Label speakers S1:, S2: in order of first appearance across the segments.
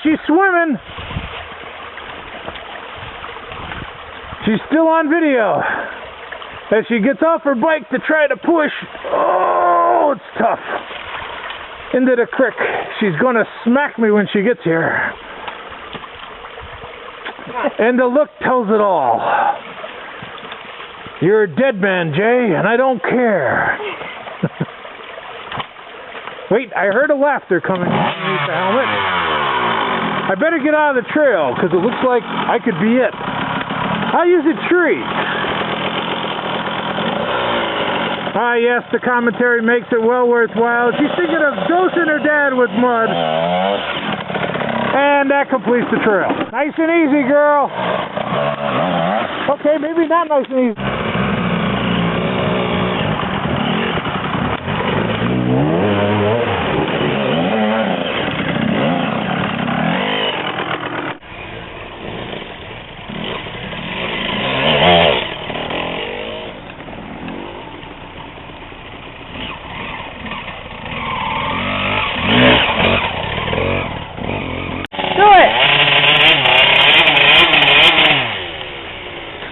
S1: she's swimming. She's still on video. As she gets off her bike to try to push. Oh, it's tough. Into the creek. She's going to smack me when she gets here. And the look tells it all. You're a dead man, Jay, and I don't care. Wait, I heard a laughter coming underneath the helmet. I better get out of the trail, because it looks like I could be it. I'll use a tree. Ah, yes, the commentary makes it well worthwhile. She's thinking of dosing her dad with mud. And that completes the trail. Nice and easy, girl. Okay, maybe not nice and easy.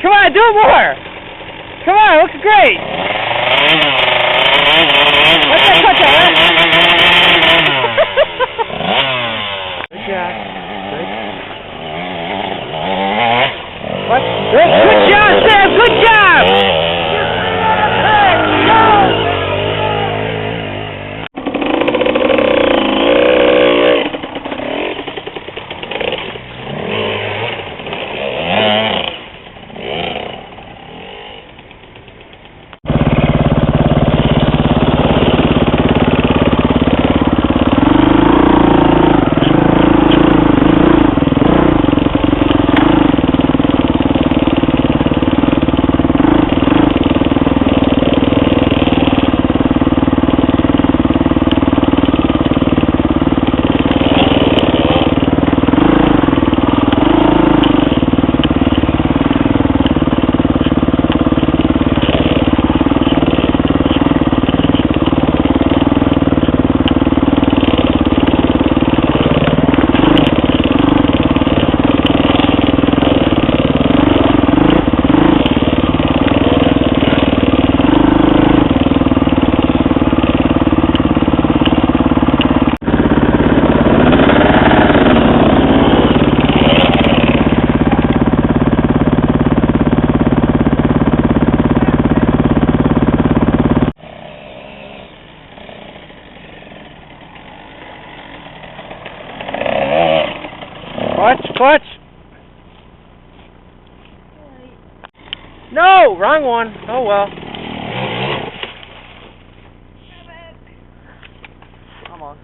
S2: Come on, do it more! Come on, looks great! What's that touch on it? Good job. Good. What? Good job, Sam! Good job! Clutch! No! Wrong one. Oh well. Come on.